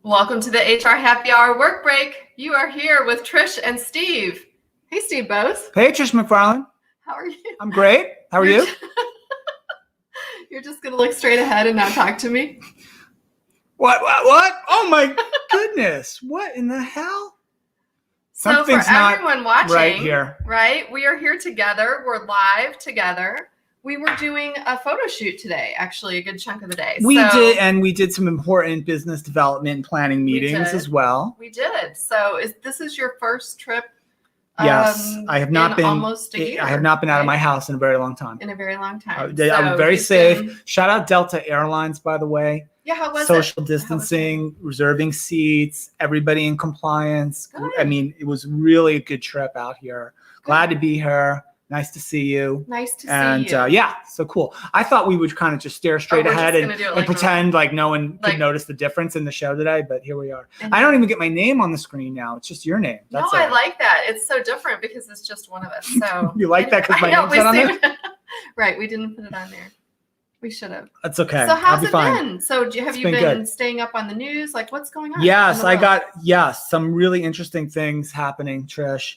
Welcome to the HR Happy Hour Work Break. You are here with Trish and Steve. Hey, Steve Bose. Hey, Trish McFarlane. How are you? I'm great. How are you? You're just going to look straight ahead and not talk to me? What? Oh, my goodness. What in the hell? Something's so for everyone watching, right here. Right? We are here together. We're live together. We were doing a photo shoot today, actually, a good chunk of the day. We did some important business development and planning meetings as well. We did. So this is your first trip? Yes, I have not been almost a year. I have not been out of my house in a very long time. In a very long time. I'm very safe. Shout out Delta Airlines, by the way. Yeah, how was it? Social distancing, reserving seats, everybody in compliance. Good. I mean, it was really a good trip out here. Glad to be here. Nice to see you. Nice to see you. Yeah, so cool. I thought we would kind of just stare straight ahead and pretend like no one could notice the difference in the show today, but here we are. I don't even get my name on the screen now. It's just your name. That's I like that. It's so different because it's just one of us. So you like that because my name's not on there? Right, we didn't put it on there. We should have. That's okay. So how's it been? So have you been staying up on the news? Like what's going on? Yes, I got some really interesting things happening, Trish.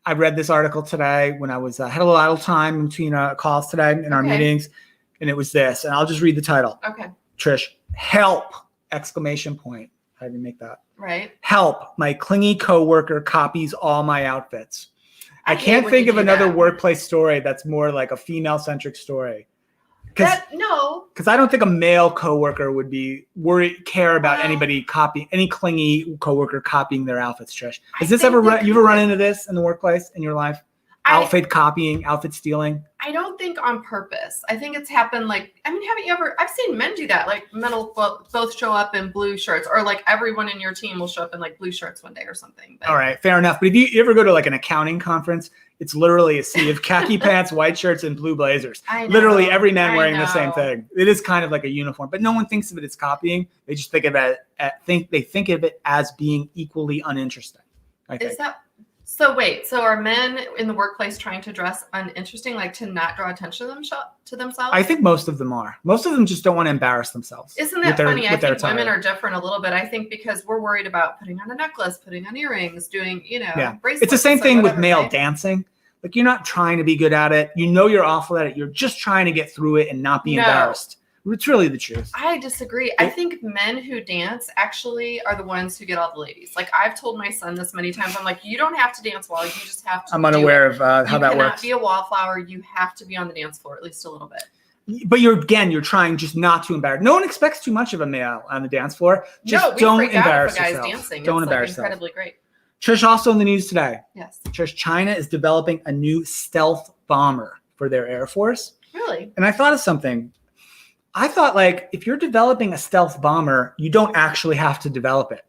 I read this article today when I was had a little idle time between calls today in our meetings, and it was this. And I'll just read the title. Okay. Trish, help! Exclamation point. How do you make that? Right. Help! My clingy coworker copies all my outfits. I can't think of another workplace story that's more like a female-centric story. Because I don't think a male coworker would be care about anybody any clingy coworker copying their outfits. Trish, has this you ever run into this in the workplace in your life? Outfit copying, outfit stealing. I don't think on purpose. I think it's happened. Haven't you ever? I've seen men do that. Like men will both show up in blue shirts, or like everyone in your team will show up in like blue shirts one day or something. But, all right, fair enough. But if you ever go to like an accounting conference, it's literally a sea of khaki pants, white shirts, and blue blazers. Literally every man wearing the same thing. It is kind of like a uniform, but no one thinks of it as copying. They just think of it. They think of it as being equally uninteresting. I think. Is that? So wait, so are men in the workplace trying to dress uninteresting, like to not draw attention to themselves? I think most of them are. Most of them just don't want to embarrass themselves. Isn't that funny? I think women are different a little bit. I think because we're worried about putting on a necklace, putting on earrings, doing, bracelets. It's the same thing with male dancing. Like you're not trying to be good at it. You know you're awful at it. You're just trying to get through it and not be embarrassed. It's really the truth. I disagree. I think men who dance actually are the ones who get all the ladies. Like I've told my son this many times. I'm like, you don't have to dance well. You just have to. I'm unaware of how that works. You cannot be a wallflower. You have to be on the dance floor at least a little bit. But you're trying just not to embarrass. No one expects too much of a male on the dance floor. Just don't embarrass yourself. Dancing. Don't embarrass yourself. Incredibly great. Trish, also in the news today. Yes. Trish, China is developing a new stealth bomber for their Air Force. Really? And I thought of something. I thought, like, if you're developing a stealth bomber, you don't actually have to develop it.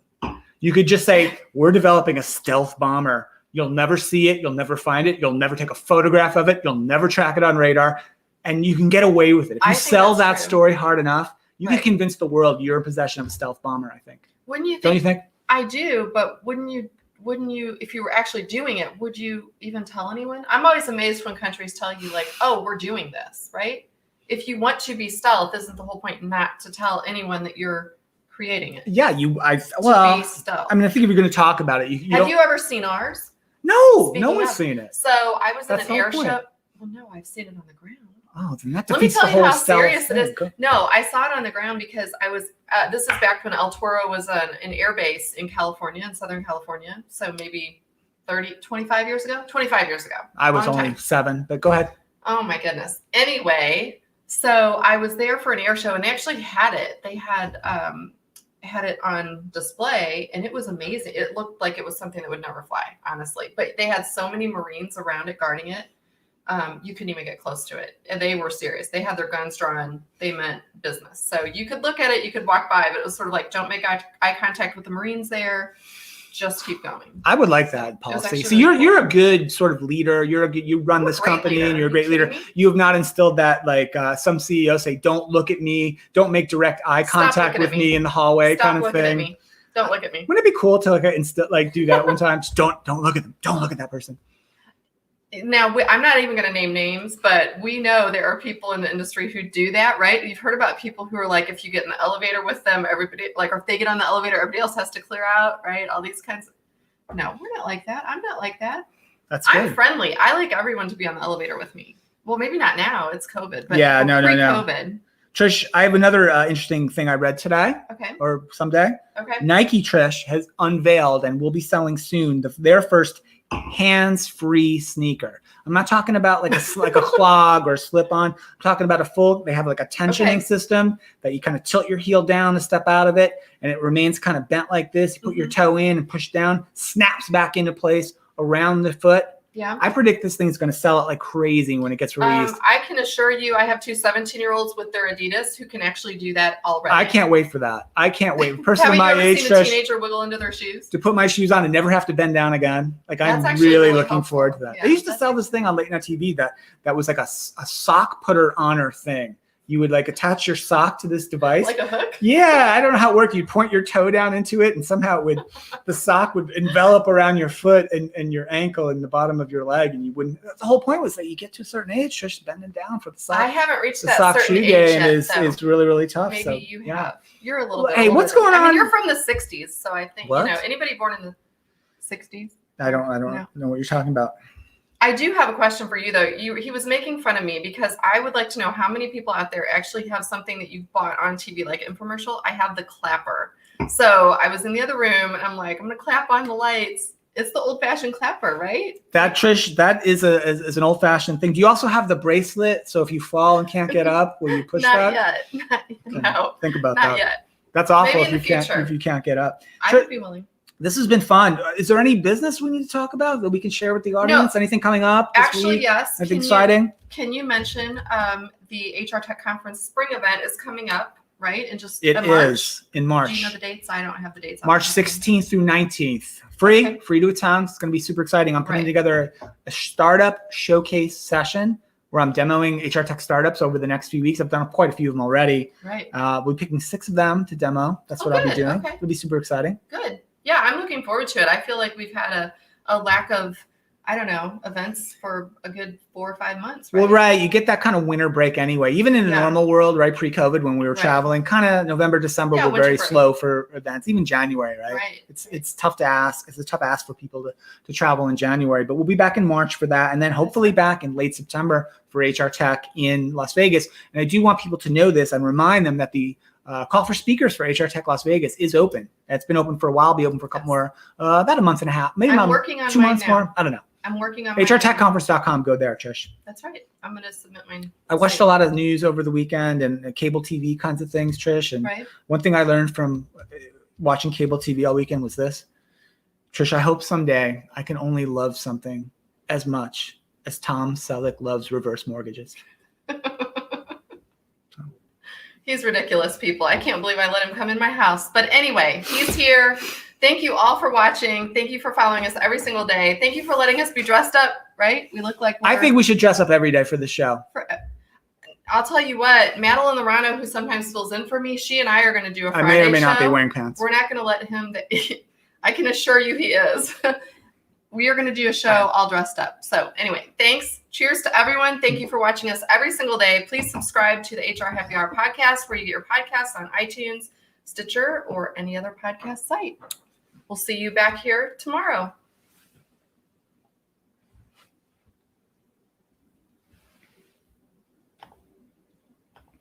You could just say, we're developing a stealth bomber. You'll never see it. You'll never find it. You'll never take a photograph of it. You'll never track it on radar. And you can get away with it. If you sell that story hard enough, you can convince the world you're in possession of a stealth bomber, I think. Don't you think? I do, but wouldn't you, if you were actually doing it, would you even tell anyone? I'm always amazed when countries tell you, like, oh, we're doing this, right? If you want to be stealth, isn't the whole point not to tell anyone that you're creating it? Yeah, be stealth. I mean, I think if you're going to talk about it, have you ever seen ours? No, no one's seen it. So I was in an air show. Well, no, I've seen it on the ground. Oh, then that defeats the whole stealth. Let me tell you how serious it is. No, I saw it on the ground because I was. This is back when El Toro was an air base in California, in Southern California. So maybe 25 years ago. 25 years ago. I was only 7, but go ahead. Oh my goodness. Anyway. So I was there for an air show and they actually had it. They had it on display and it was amazing. It looked like it was something that would never fly, honestly. But they had so many Marines around it guarding it. You couldn't even get close to it. And they were serious. They had their guns drawn. They meant business. So you could look at it, you could walk by, but it was sort of like, don't make eye contact with the Marines there. Just keep going. I would like that policy. So you're a good sort of leader. You run this company and you're a great leader. You have not instilled that, like some CEOs say, don't look at me, don't make direct eye contact with me in the hallway kind of thing. Don't look at me. Wouldn't it be cool to do that one time? Just don't look at them. Don't look at that person. Now, I'm not even going to name names, but we know there are people in the industry who do that, right? You've heard about people who are like, if you get in the elevator with them, everybody, like, or if they get on the elevator, everybody else has to clear out, right? All these kinds of, no, we're not like that. I'm not like that. That's good. I'm friendly. I like everyone to be on the elevator with me. Well, maybe not now. It's COVID, but yeah, no. pre-COVID. Trish, I have another interesting thing I read today. Okay. Or someday. Okay. Nike, Trish, has unveiled and will be selling soon their first hands-free sneaker. I'm not talking about like a clog or slip-on. I'm talking about a full. They have like a tensioning system that you kind of tilt your heel down to step out of it, and it remains kind of bent like this. You put your toe in and push down, snaps back into place around the foot. Yeah. I predict this thing's going to sell it like crazy when it gets released. I can assure you, I have two 17-year-olds with their Adidas who can actually do that already. I can't wait for that. I can't wait. A person of my age, have you ever seen a teenager wiggle into their shoes? To put my shoes on and never have to bend down again. Like I'm really looking forward to that. Yeah, they used to sell this thing on late night TV that was like a sock putter honor thing. You would like attach your sock to this device. Like a hook? Yeah, I don't know how it worked. You'd point your toe down into it and somehow the sock would envelop around your foot and your ankle and the bottom of your leg, and you wouldn't. The whole point was that you get to a certain age, just bending down for the sock. I haven't reached the that sock certain shoe age game yet, is really, really tough. Maybe so, you have. Yeah. You're a little bit Hey, older. what's going on? You're from the 60s, so I think, What? anybody born in the 60s? I don't know what you're talking about. I do have a question for you, though. He was making fun of me because I would like to know how many people out there actually have something that you bought on TV, like an infomercial. I have the clapper. So I was in the other room, and I'm like, I'm going to clap on the lights. It's the old-fashioned clapper, right? That, Trish, that is an old-fashioned thing. Do you also have the bracelet? So if you fall and can't get up, will you push Not that? Yet. No. Think about Not that. yet. That's awful Maybe if you can't get up. I would be willing. This has been fun. Is there any business we need to talk about that we can share with the audience? Anything coming up this Actually, week? yes. Anything exciting? Can you mention the HR Tech Conference spring event is coming up, right? In just It is in March. Do you know the dates? I don't have the dates. March 16th through 19th. Free to attend. It's going to be super exciting. I'm putting together a startup showcase session where I'm demoing HR Tech startups over the next few weeks. I've done quite a few of them already. Right. We're picking 6 of them to demo. That's what I'll be doing. Okay. It'll be super exciting. Good. Yeah, I'm looking forward to it. I feel like we've had a lack of, I don't know, events for a good 4 or 5 months. Right? Well, right. You get that kind of winter break anyway. Even in the normal world, right, pre-COVID, when we were traveling, kind of November, December were very slow for events. Even January, right? It's tough to ask. It's a tough ask for people to travel in January. But we'll be back in March for that, and then hopefully back in late September for HR Tech in Las Vegas. And I do want people to know this and remind them that the call for speakers for HR Tech Las Vegas is open. It's been open for a while. Be open for a couple more, about a month and a half, maybe I'm working on 2 months more. I don't know. I'm working on HRTechConference.com. Go there, Trish. That's right. I'm going to submit mine. I watched a lot of news over the weekend and cable TV kinds of things, Trish. And one thing I learned from watching cable TV all weekend was this. Trish, I hope someday I can only love something as much as Tom Selleck loves reverse mortgages. He's ridiculous, people. I can't believe I let him come in my house. But anyway, he's here. Thank you all for watching. Thank you for following us every single day. Thank you for letting us be dressed up, right? We look like I think we should dress up every day for the show. I'll tell you what, Madeline Lorano, who sometimes fills in for me, she and I are going to do a Friday show. I may or may not be wearing pants. We're not going to let him. I can assure you he is. We are going to do a show all dressed up. So anyway, thanks. Cheers to everyone. Thank you for watching us every single day. Please subscribe to the HR Happy Hour podcast where you get your podcasts on iTunes, Stitcher, or any other podcast site. We'll see you back here tomorrow.